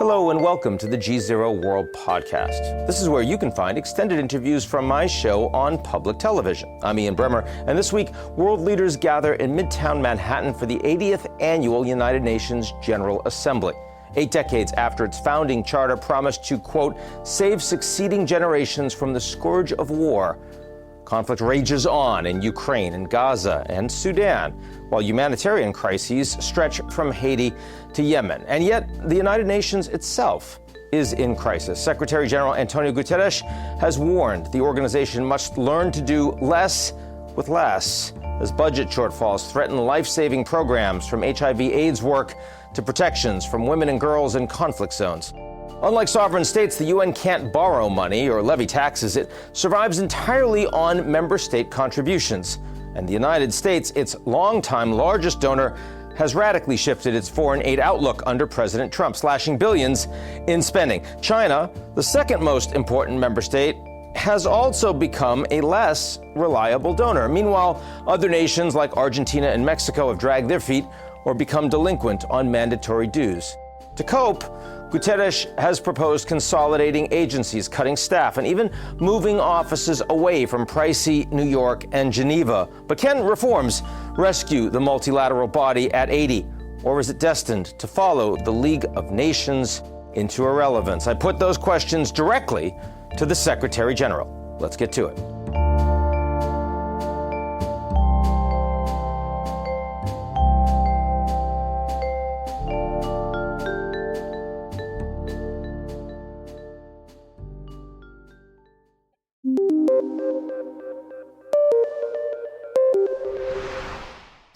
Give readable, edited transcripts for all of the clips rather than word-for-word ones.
Hello and welcome to the GZERO World Podcast. This is where you can find extended interviews from my show on public television. I'm Ian Bremmer, and this week, world leaders gather in Midtown Manhattan for the 80th Annual United Nations General Assembly. 8 decades after its founding charter promised to, quote, save succeeding generations from the scourge of war, conflict rages on in Ukraine and Gaza and Sudan, while humanitarian crises stretch from Haiti to Yemen. And yet, the United Nations itself is in crisis. Secretary-General António Guterres has warned the organization must learn to do less with less, as budget shortfalls threaten life-saving programs from HIV/AIDS work to protections from women and girls in conflict zones. Unlike sovereign states, the UN can't borrow money or levy taxes. It survives entirely on member state contributions. And the United States, its longtime largest donor, has radically shifted its foreign aid outlook under President Trump, slashing billions in spending. China, the second most important member state, has also become a less reliable donor. Meanwhile, other nations like Argentina and Mexico have dragged their feet or become delinquent on mandatory dues. To cope, Guterres has proposed consolidating agencies, cutting staff, and even moving offices away from pricey New York and Geneva. But can reforms rescue the multilateral body at 80? Or is it destined to follow the League of Nations into irrelevance? I put those questions directly to the Secretary General. Let's get to it.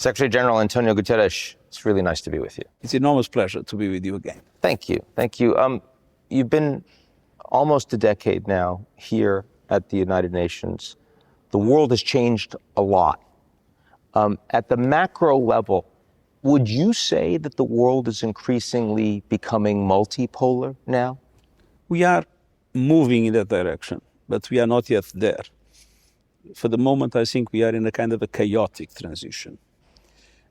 Secretary-General António Guterres, it's really nice to be with you. It's an enormous pleasure to be with you again. Thank you. Thank you. You've been almost a decade now here at the United Nations. The world has changed a lot. At the macro level, would you say that the world is increasingly becoming multipolar now? We are moving in that direction, but we are not yet there. For the moment, I think we are in a kind of a chaotic transition.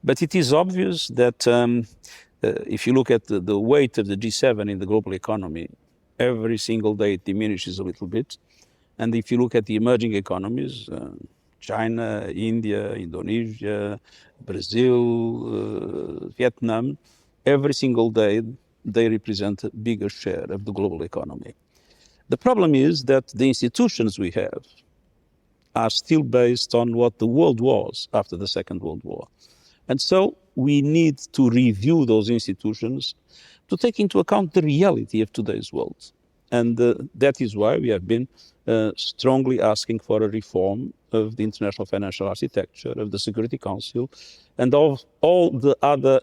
But it is obvious that if you look at the weight of the G7 in the global economy, every single day it diminishes a little bit. And if you look at the emerging economies, China, India, Indonesia, Brazil, Vietnam, every single day they represent a bigger share of the global economy. The problem is that the institutions we have are still based on what the world was after the Second World War. And so we need to review those institutions to take into account the reality of today's world. And that is why we have been strongly asking for a reform of the international financial architecture, of the Security Council, and of all the other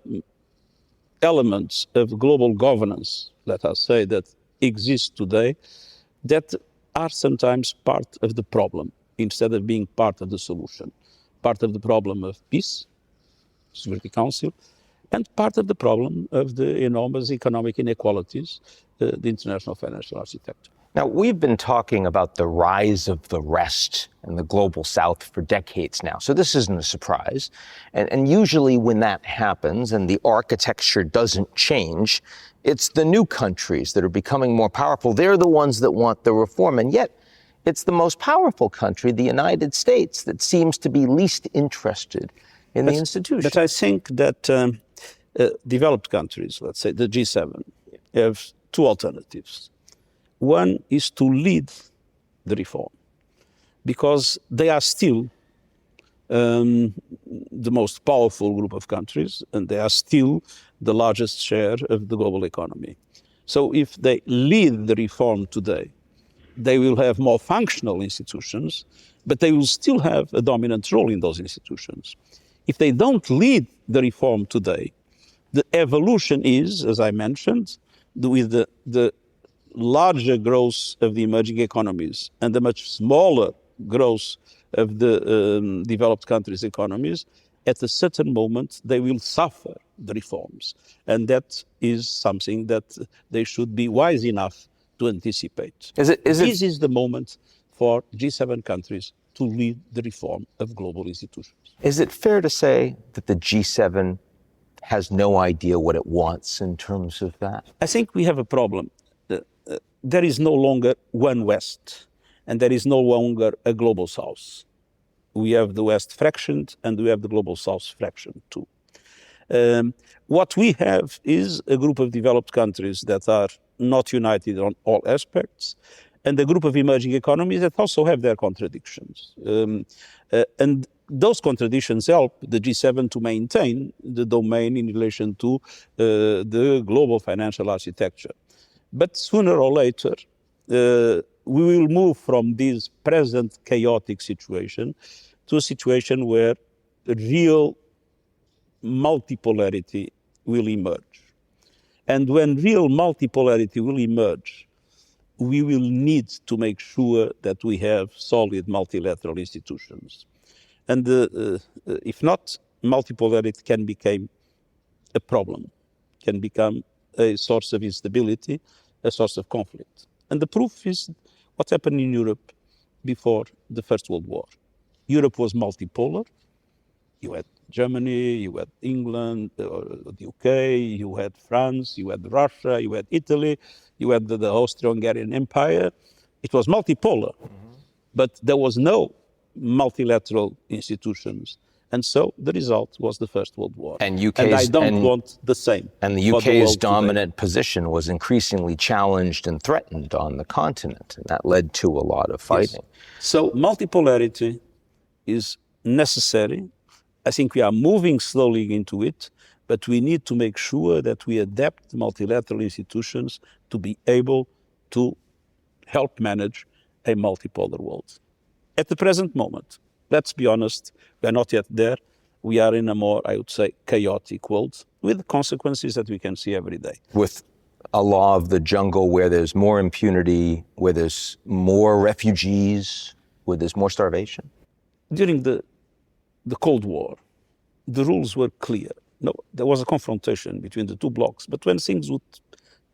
elements of global governance, let us say, that exist today, that are sometimes part of the problem instead of being part of the solution. Part of the problem of peace, Security Council, and part of the problem of the enormous economic inequalities, the international financial architecture. Now, we've been talking about the rise of the rest in the global south for decades now, so this isn't a surprise. And usually when that happens and the architecture doesn't change, it's the new countries that are becoming more powerful. They're the ones that want the reform, and yet it's the most powerful country, the United States, that seems to be least interested in the institution. But I think that developed countries, let's say the G7, have two alternatives. One is to lead the reform, because they are still the most powerful group of countries, and they are still the largest share of the global economy. So if they lead the reform today, they will have more functional institutions, but they will still have a dominant role in those institutions. If they don't lead the reform today, the evolution is, as I mentioned, with the larger growth of the emerging economies and the much smaller growth of the developed countries' economies, at a certain moment they will suffer the reforms. And that is something that they should be wise enough to anticipate. This is the moment for G7 countries to lead the reform of global institutions. Is it fair to say that the G7 has no idea what it wants in terms of that? I think we have a problem. There is no longer one West, and there is no longer a global South. We have the West fractioned, and we have the global South fractioned too. What we have is a group of developed countries that are not united on all aspects, and a group of emerging economies that also have their contradictions. And those contradictions help the G7 to maintain the domain in relation to the global financial architecture. But sooner or later, we will move from this present chaotic situation to a situation where real multipolarity will emerge. And when real multipolarity will emerge, we will need to make sure that we have solid multilateral institutions. And if not, multipolarity can become a problem, can become a source of instability, a source of conflict. And the proof is what happened in Europe before the First World War. Europe was multipolar. You had Germany, you had England, the UK, you had France, you had Russia, you had Italy, you had the Austro-Hungarian Empire. It was multipolar, but there was no multilateral institutions. And so the result was the First World War. And I don't want the same. And the UK's dominant position was increasingly challenged and threatened on the continent, and that led to a lot of fighting. Yes. So multipolarity is necessary. I think we are moving slowly into it, but we need to make sure that we adapt multilateral institutions to be able to help manage a multipolar world. At the present moment, let's be honest, we are not yet there. We are in a more, I would say, chaotic world with consequences that we can see every day. With a law of the jungle where there's more impunity, where there's more refugees, where there's more starvation? During the Cold War, the rules were clear. No, there was a confrontation between the two blocs, but when things would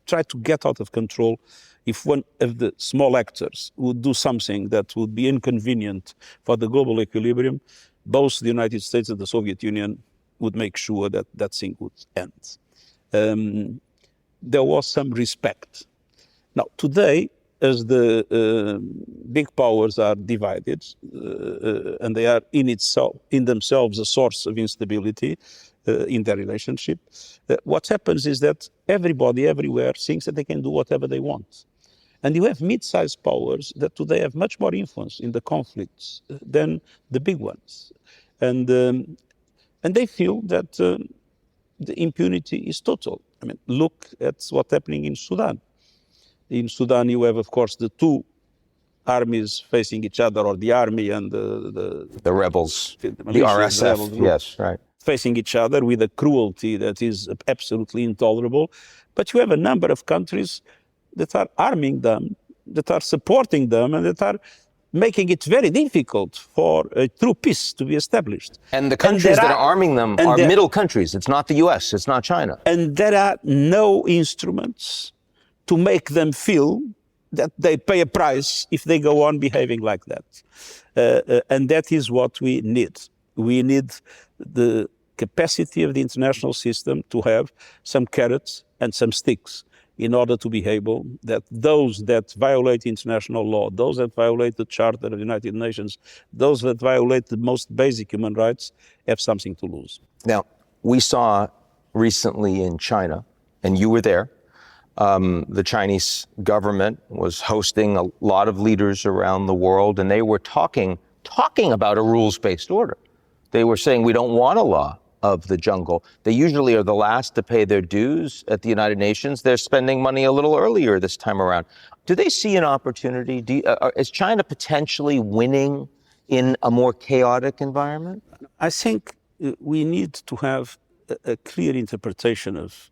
try to get out of control, if one of the small actors would do something that would be inconvenient for the global equilibrium, both the United States and the Soviet Union would make sure that that thing would end. There was some respect. Now, today, as the big powers are divided and they are in themselves a source of instability in their relationship, what happens is that everybody everywhere thinks that they can do whatever they want. And you have mid-sized powers that today have much more influence in the conflicts than the big ones. And they feel that the impunity is total. I mean, look at what's happening in Sudan. In Sudan, you have, of course, the two armies facing each other, or the army and the rebels, the RSF, rebel group, yes, right. facing each other with a cruelty that is absolutely intolerable. But you have a number of countries that are arming them, that are supporting them, and that are making it very difficult for a true peace to be established. And the countries that are arming them are middle countries. It's not the US, it's not China. And there are no instruments to make them feel that they pay a price if they go on behaving like that. And that is what we need. We need the capacity of the international system to have some carrots and some sticks in order to be able that those that violate international law, those that violate the Charter of the United Nations, those that violate the most basic human rights have something to lose. Now, we saw recently in China, and you were there, the Chinese government was hosting a lot of leaders around the world, and they were talking about a rules-based order. They were saying, we don't want a law of the jungle. They usually are the last to pay their dues at the United Nations. They're spending money a little earlier this time around. Do they see an opportunity? Is China potentially winning in a more chaotic environment? I think we need to have a clear interpretation of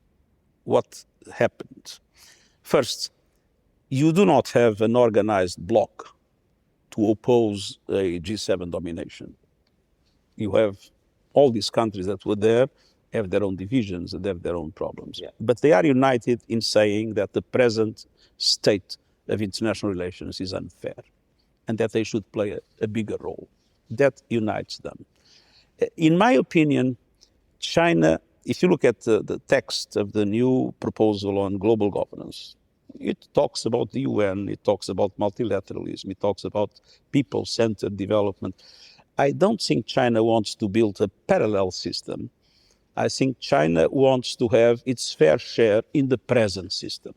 what happened. First, you do not have an organized bloc to oppose a G7 domination. You have all these countries that were there have their own divisions and have their own problems. Yeah. But they are united in saying that the present state of international relations is unfair and that they should play a bigger role. That unites them. In my opinion, China if you look at the text of the new proposal on global governance, it talks about the UN, it talks about multilateralism, it talks about people-centered development. I don't think China wants to build a parallel system. I think China wants to have its fair share in the present system.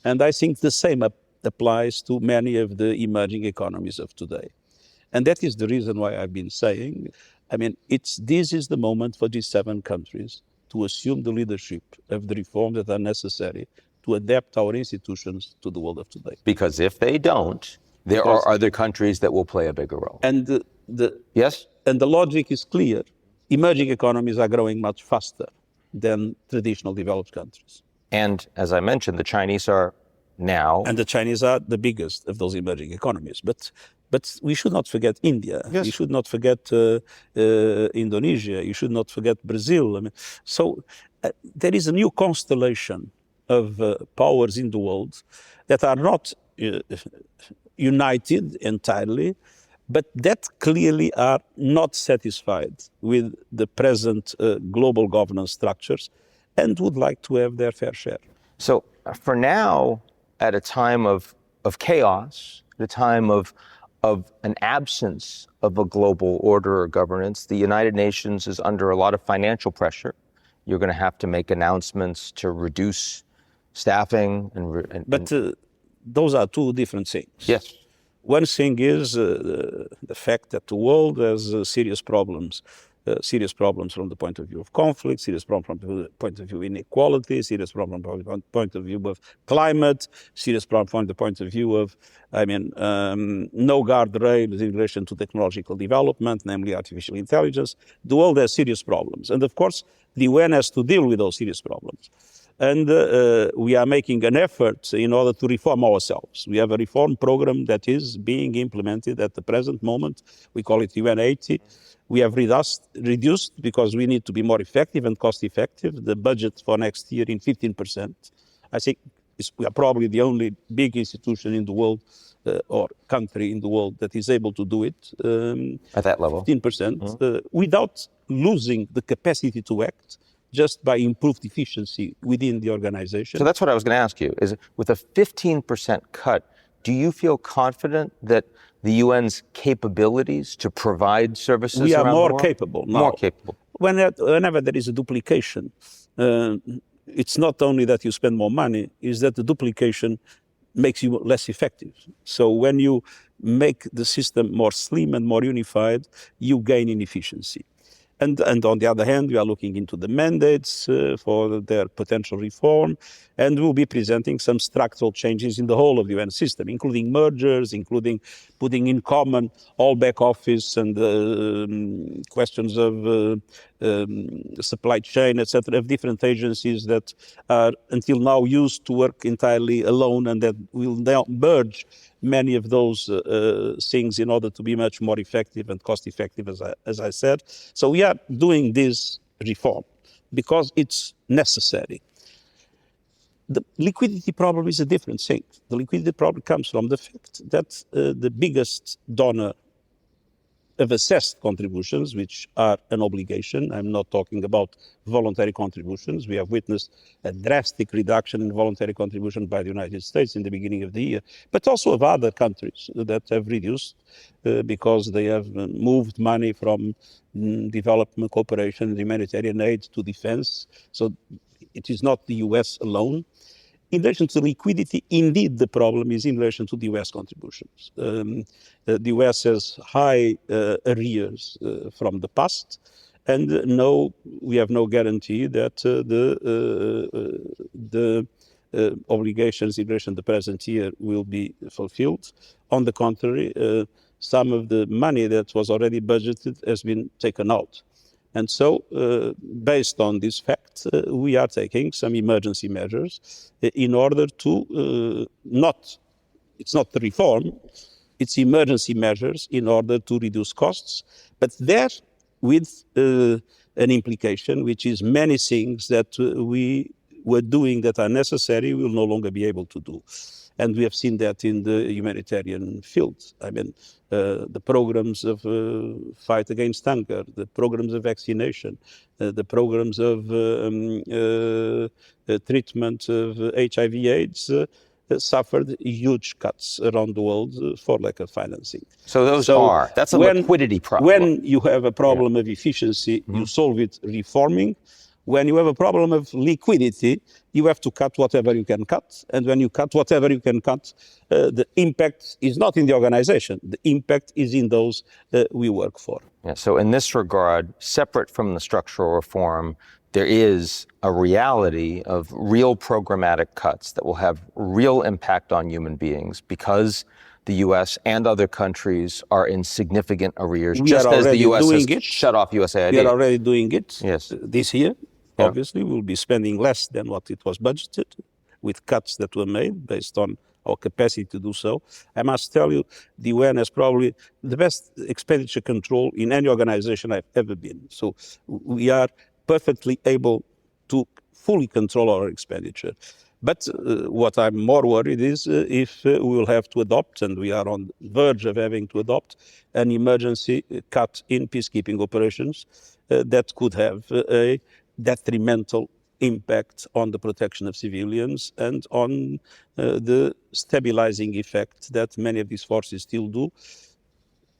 And I think the same applies to many of the emerging economies of today. And that is the reason why I've been saying, this is the moment for G7 countries to assume the leadership of the reforms that are necessary to adapt our institutions to the world of today. Because if they don't, there are other countries that will play a bigger role. And yes? And the logic is clear. Emerging economies are growing much faster than traditional developed countries. And as I mentioned, the Chinese are now... And the Chinese are the biggest of those emerging economies. But we should not forget India. Yes. We should not forget Indonesia. You should not forget Brazil. There is a new constellation of powers in the world that are not united entirely, but that clearly are not satisfied with the present global governance structures and would like to have their fair share. So for now, at a time of chaos, at a time of an absence of a global order or governance, the United Nations is under a lot of financial pressure. You're going to have to make announcements to reduce staffing But those are two different things. Yes. One thing is the fact that the world has serious problems from the point of view of conflict, serious problem from the point of view of inequality, serious problem from the point of view of climate, serious problem from the point of view of, no guardrails in relation to technological development, namely artificial intelligence. The world has serious problems. And of course, the UN has to deal with those serious problems. And we are making an effort in order to reform ourselves. We have a reform program that is being implemented at the present moment. We call it UN 80. We have reduced because we need to be more effective and cost effective, the budget for next year in 15%. I think we are probably the only big institution in the world or country in the world that is able to do it. At that level. 15%, without losing the capacity to act, just by improved efficiency within the organization. So that's what I was going to ask you, is with a 15% cut, do you feel confident that the UN's capabilities to provide services we are around more the world? capable now. More capable. Whenever there is a duplication, it's not only that you spend more money, it's that the duplication makes you less effective. So when you make the system more slim and more unified, you gain in efficiency. And on the other hand, we are looking into the mandates for their potential reform, and we'll be presenting some structural changes in the whole of the UN system, including mergers, including putting in common all back office and questions of supply chain, etc., of different agencies that are until now used to work entirely alone, and that will now merge many of those things in order to be much more effective and cost effective, as I said. So we are doing this reform because it's necessary. The liquidity problem is a different thing. The liquidity problem comes from the fact that the biggest donor of assessed contributions, which are an obligation. I'm not talking about voluntary contributions. We have witnessed a drastic reduction in voluntary contribution by the United States in the beginning of the year, but also of other countries that have reduced because they have moved money from development cooperation and humanitarian aid to defense. So it is not the US alone. In relation to liquidity, indeed, the problem is in relation to the US contributions. The US has high arrears from the past, and we have no guarantee that the obligations in relation to the present year will be fulfilled. On the contrary, some of the money that was already budgeted has been taken out. And so, based on this fact, we are taking some emergency measures in order to it's not the reform, it's emergency measures in order to reduce costs, but there with an implication, which is many things that we were doing that are necessary, we will no longer be able to do. And we have seen that in the humanitarian field. I mean, the programs of fight against hunger, the programs of vaccination, the programs of treatment of HIV/AIDS suffered huge cuts around the world for lack of financing. So that's a liquidity problem. When you have a problem of efficiency, you solve it reforming. When you have a problem of liquidity, you have to cut whatever you can cut. And when you cut whatever you can cut, the impact is not in the organization. The impact is in those we work for. Yeah, so in this regard, separate from the structural reform, there is a reality of real programmatic cuts that will have real impact on human beings because the U.S. and other countries are in significant arrears, just as the U.S. has shut off USAID. We are already doing it yes. This year. Yeah. Obviously, we'll be spending less than what it was budgeted, with cuts that were made based on our capacity to do so. I must tell you, the UN has probably the best expenditure control in any organization I've ever been. So we are perfectly able to fully control our expenditure. But what I'm more worried is if we will have to adopt, and we are on the verge of having to adopt, an emergency cut in peacekeeping operations that could have a detrimental impact on the protection of civilians and on the stabilizing effect that many of these forces still do,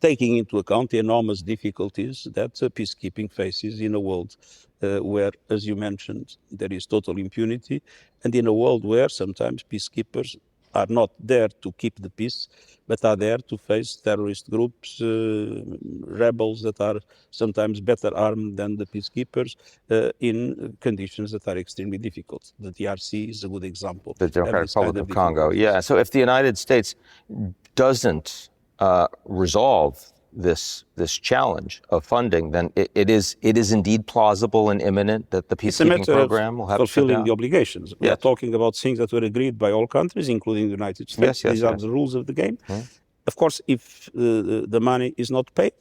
taking into account the enormous difficulties that peacekeeping faces in a world where, as you mentioned, there is total impunity, and in a world where sometimes peacekeepers are not there to keep the peace, but are there to face terrorist groups, rebels that are sometimes better armed than the peacekeepers in conditions that are extremely difficult. The DRC is a good example. The Democratic Republic of Congo, yeah. So if the United States doesn't resolve this challenge of funding, then it is indeed plausible and imminent that the peacekeeping program will have to shut down. Fulfilling the obligations. We are talking about things that were agreed by all countries, including the United States. These are the rules of the game. Of course, if the money is not paid,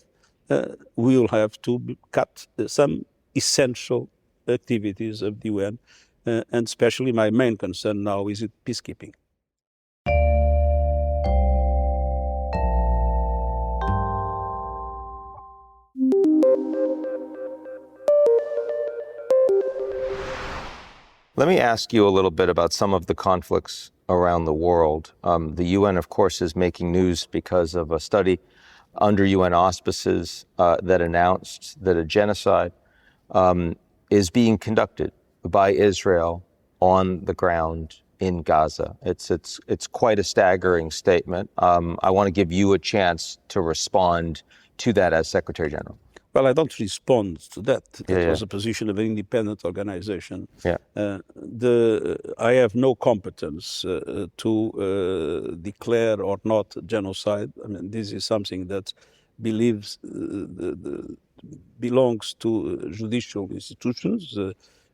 we will have to cut some essential activities of the UN, and especially my main concern now is peacekeeping. Let me ask you a little bit about some of the conflicts around the world. The UN, of course, is making news because of a study under UN auspices that announced that a genocide is being conducted by Israel on the ground in Gaza. It's quite a staggering statement. I want to give you a chance to respond to that as Secretary General. Well, I don't respond to that. That was a position of an independent organization. I have no competence to declare or not genocide. I mean, this is something that belongs to judicial institutions,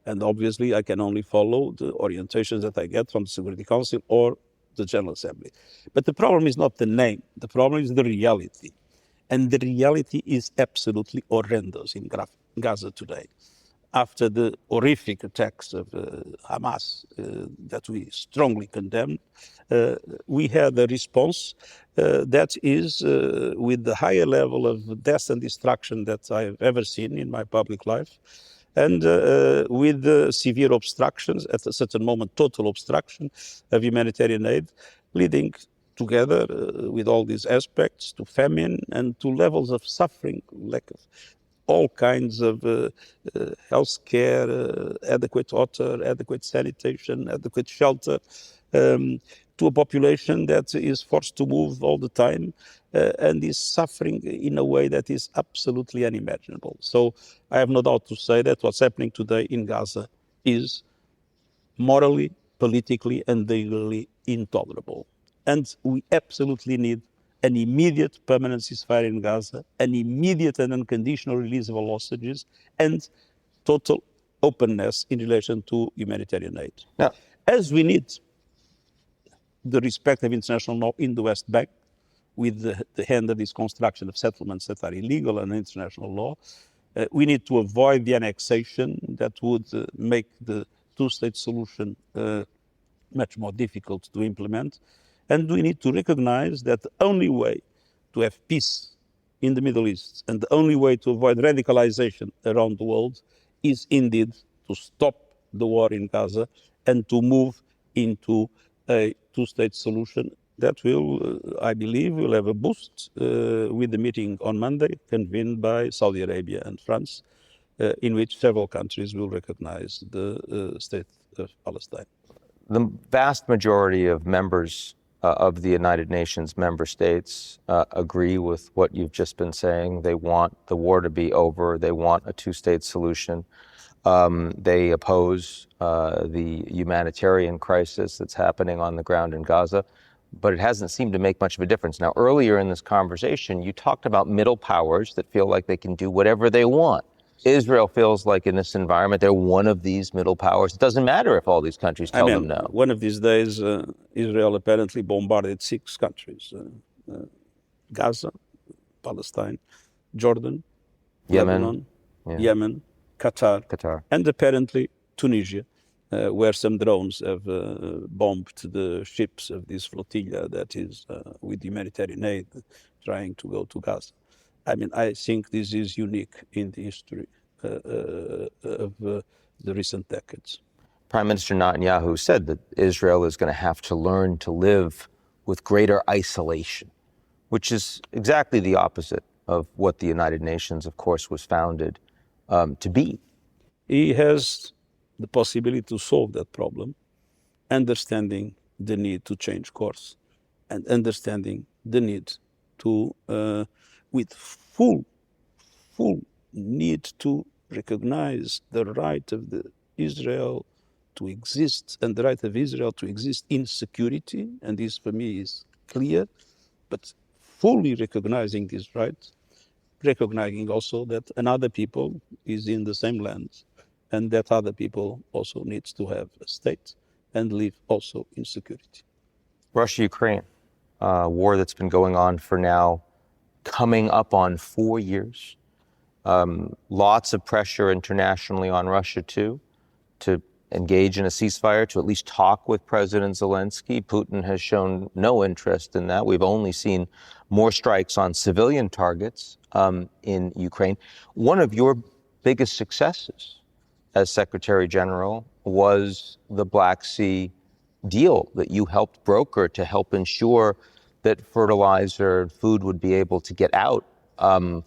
and obviously I can only follow the orientations that I get from the Security Council or the General Assembly. But the problem is not the name. The problem is the reality. And the reality is absolutely horrendous in Gaza today. After the horrific attacks of Hamas that we strongly condemn, we had a response that is with the higher level of death and destruction that I have ever seen in my public life, and with severe obstructions, at a certain moment total obstruction of humanitarian aid, leading together with all these aspects to famine and to levels of suffering, lack of all kinds of health care, adequate water, adequate sanitation, adequate shelter, to a population that is forced to move all the time and is suffering in a way that is absolutely unimaginable. So I have no doubt to say that what's happening today in Gaza is morally, politically, and legally intolerable. And we absolutely need an immediate permanent ceasefire in Gaza, an immediate and unconditional release of all hostages, and total openness in relation to humanitarian aid. Now, as we need the respect of international law in the West Bank, with the end of this construction of settlements that are illegal under international law, we need to avoid the annexation that would make the two-state solution much more difficult to implement. And we need to recognize that the only way to have peace in the Middle East and the only way to avoid radicalization around the world is indeed to stop the war in Gaza and to move into a two-state solution that will, I believe, will have a boost with the meeting on Monday convened by Saudi Arabia and France, in which several countries will recognize the state of Palestine. The vast majority of members of the United Nations member states agree with what you've just been saying. They want the war to be over. They want a two-state solution. They oppose the humanitarian crisis that's happening on the ground in Gaza, but it hasn't seemed to make much of a difference. Now, earlier in this conversation, you talked about middle powers that feel like they can do whatever they want. Israel feels like in this environment, they're one of these middle powers. It doesn't matter if all these countries tell them no. One of these days, Israel apparently bombarded 6 countries, Gaza, Palestine, Jordan, Yemen, Lebanon, Yemen, Qatar, and apparently Tunisia, where some drones have bombed the ships of this flotilla that is with humanitarian aid trying to go to Gaza. I think this is unique in the history of the recent decades. Prime Minister Netanyahu said that Israel is going to have to learn to live with greater isolation, which is exactly the opposite of what the United Nations, of course, was founded to be. He has the possibility to solve that problem, understanding the need to change course and understanding the need to, with full need to recognize the right of Israel to exist and the right of Israel to exist in security, and this for me is clear, but fully recognizing this right, recognizing also that another people is in the same land and that other people also needs to have a state and live also in security. Russia-Ukraine, a war that's been going on for now coming up on 4 years. Lots of pressure internationally on Russia, too, to engage in a ceasefire, to at least talk with President Zelensky. Putin has shown no interest in that. We've only seen more strikes on civilian targets in Ukraine. One of your biggest successes as Secretary General was the Black Sea deal that you helped broker to help ensure that fertilizer and food would be able to get out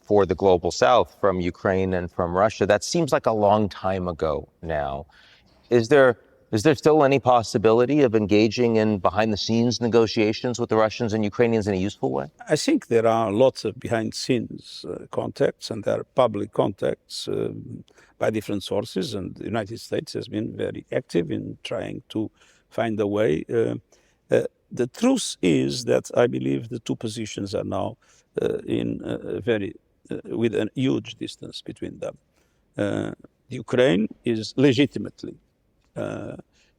for the global south from Ukraine and from Russia. That seems like a long time ago now. Is there still any possibility of engaging in behind-the-scenes negotiations with the Russians and Ukrainians in a useful way? I think there are lots of behind-the-scenes contacts, and there are public contacts by different sources, and the United States has been very active in trying to find a way. The truth is that I believe the two positions are now with a huge distance between them. Ukraine is legitimately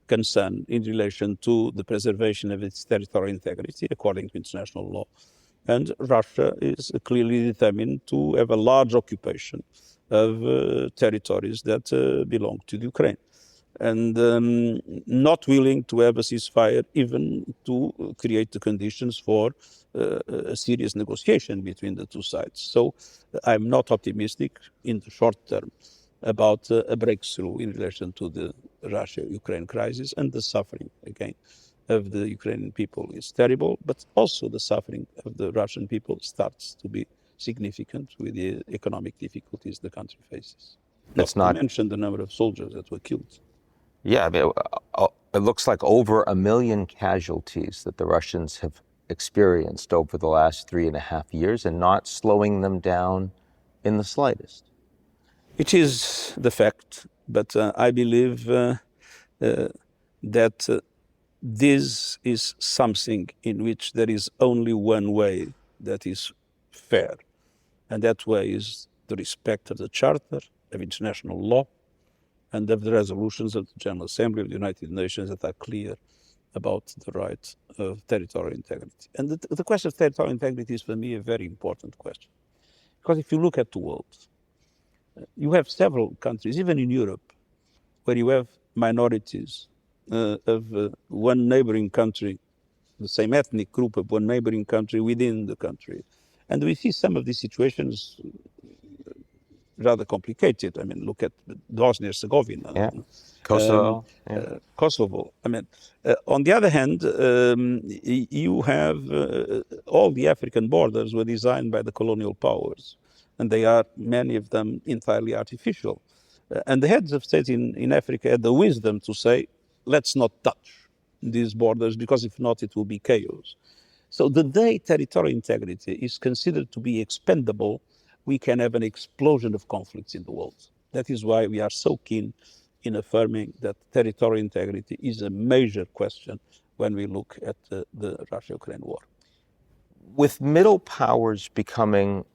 concerned in relation to the preservation of its territorial integrity according to international law. And Russia is clearly determined to have a large occupation of territories that belong to Ukraine. And not willing to have a ceasefire, even to create the conditions for a serious negotiation between the two sides. So I'm not optimistic in the short term about a breakthrough in relation to the Russia-Ukraine crisis, and the suffering, again, of the Ukrainian people is terrible, but also the suffering of the Russian people starts to be significant with the economic difficulties the country faces. Not to mention the number of soldiers that were killed. Yeah, it looks like over 1 million casualties that the Russians have experienced over the last 3.5 years, and not slowing them down in the slightest. It is the fact, but I believe that this is something in which there is only one way that is fair, and that way is the respect of the Charter, of international law, and of the resolutions of the General Assembly of the United Nations that are clear about the right of territorial integrity. And the question of territorial integrity is for me a very important question. Because if you look at the world, you have several countries, even in Europe, where you have minorities of one neighboring country the same ethnic group of one neighboring country within the country. And we see some of these situations rather complicated. I mean, look at Bosnia-Herzegovina. Yeah. Kosovo. Kosovo. I mean, on the other hand, you have all the African borders were designed by the colonial powers, and they are, many of them, entirely artificial. And the heads of state in Africa had the wisdom to say, let's not touch these borders, because if not, it will be chaos. So the day territorial integrity is considered to be expendable, we can have an explosion of conflicts in the world. That is why we are so keen in affirming that territorial integrity is a major question when we look at the Russia-Ukraine war. With middle powers becoming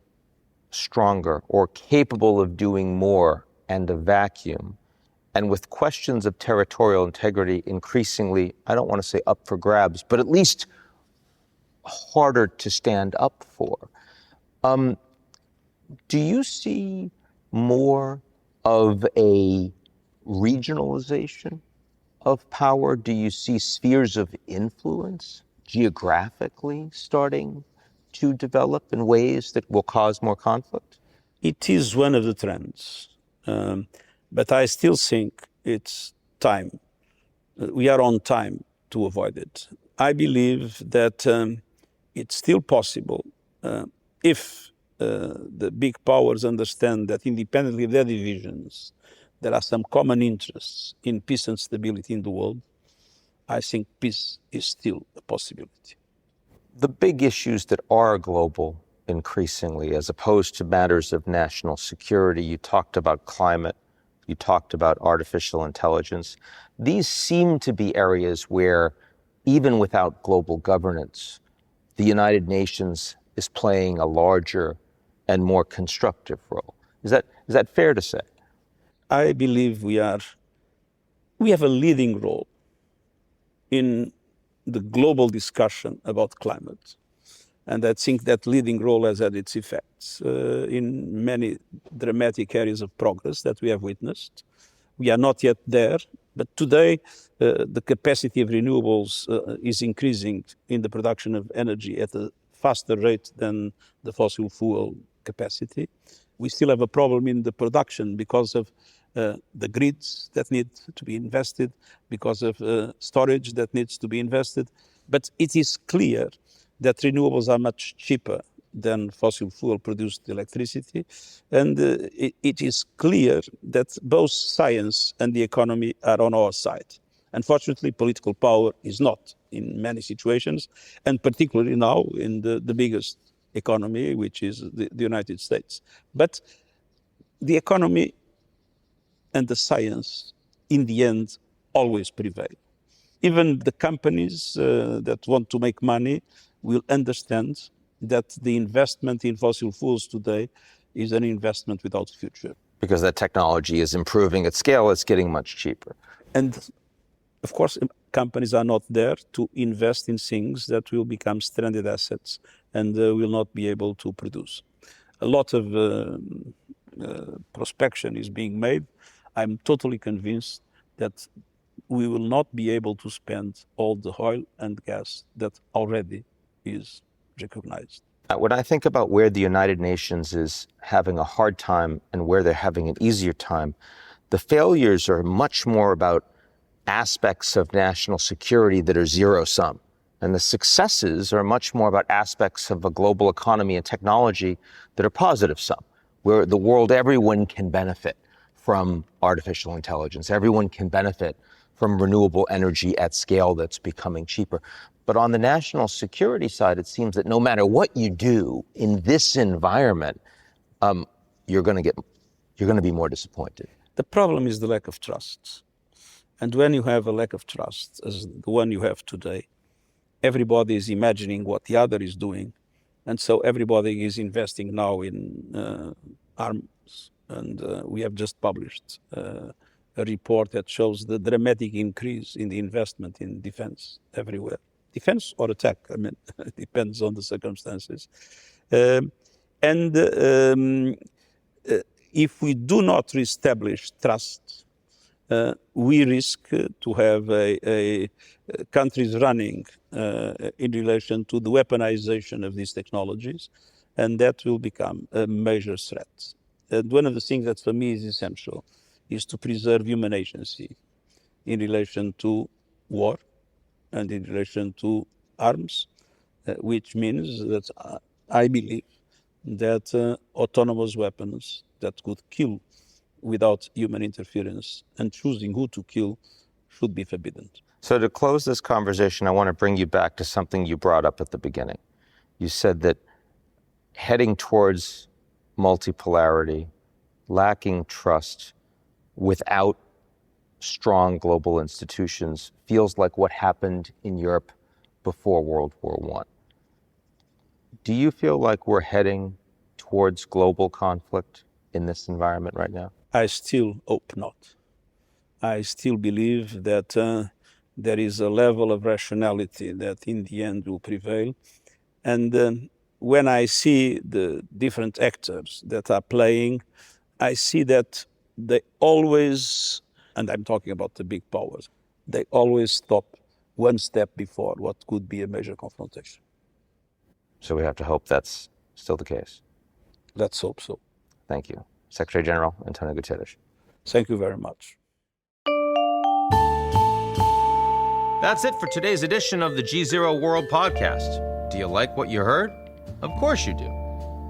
stronger or capable of doing more and a vacuum, and with questions of territorial integrity increasingly, I don't want to say up for grabs, but at least harder to stand up for, do you see more of a regionalization of power? Do you see spheres of influence geographically starting to develop in ways that will cause more conflict? It is one of the trends, but I still think it's time. We are on time to avoid it. I believe that it's still possible if the big powers understand that independently of their divisions, there are some common interests in peace and stability in the world. I think peace is still a possibility. The big issues that are global increasingly, as opposed to matters of national security, you talked about climate, you talked about artificial intelligence. These seem to be areas where, even without global governance, the United Nations is playing a larger and more constructive role. Is that fair to say? I believe we have a leading role in the global discussion about climate. And I think that leading role has had its effects in many dramatic areas of progress that we have witnessed. We are not yet there, but today the capacity of renewables is increasing in the production of energy at a faster rate than the fossil fuel capacity. We still have a problem in the production because of the grids that need to be invested, because of storage that needs to be invested. But it is clear that renewables are much cheaper than fossil fuel produced electricity. And it is clear that both science and the economy are on our side. Unfortunately, political power is not in many situations, and particularly now in the biggest economy, which is the United States. But the economy and the science, in the end, always prevail. Even the companies that want to make money will understand that the investment in fossil fuels today is an investment without future. Because that technology is improving at scale, it's getting much cheaper. And of course, companies are not there to invest in things that will become stranded assets and will not be able to produce. A lot of prospection is being made. I'm totally convinced that we will not be able to spend all the oil and gas that already is recognized. When I think about where the United Nations is having a hard time and where they're having an easier time, the failures are much more about aspects of national security that are zero-sum. And the successes are much more about aspects of a global economy and technology that are positive-sum, where the world, everyone can benefit from artificial intelligence. Everyone can benefit from renewable energy at scale that's becoming cheaper. But on the national security side, it seems that no matter what you do in this environment, you're going to be more disappointed. The problem is the lack of trust. And when you have a lack of trust, as the one you have today, everybody is imagining what the other is doing. And so everybody is investing now in arms. And we have just published a report that shows the dramatic increase in the investment in defense everywhere. Defense or attack, I mean, it depends on the circumstances. If we do not reestablish trust, we risk to have countries running in relation to the weaponization of these technologies, and that will become a major threat. And one of the things that for me is essential is to preserve human agency in relation to war and in relation to arms, which means that I believe that autonomous weapons that could kill without human interference and choosing who to kill should be forbidden. So to close this conversation, I want to bring you back to something you brought up at the beginning. You said that heading towards multipolarity, lacking trust without strong global institutions feels like what happened in Europe before World War I. Do you feel like we're heading towards global conflict in this environment right now? I still hope not. I still believe that there is a level of rationality that in the end will prevail. And when I see the different actors that are playing, I see that they always, and I'm talking about the big powers, they always stop one step before what could be a major confrontation. So we have to hope that's still the case. Let's hope so. Thank you. Secretary-General António Guterres. Thank you very much. That's it for today's edition of the GZERO World Podcast. Do you like what you heard? Of course you do.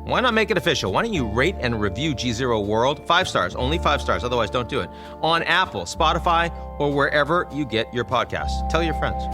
Why not make it official? Why don't you rate and review GZERO World? 5 stars, only 5 stars, otherwise don't do it. On Apple, Spotify, or wherever you get your podcasts. Tell your friends.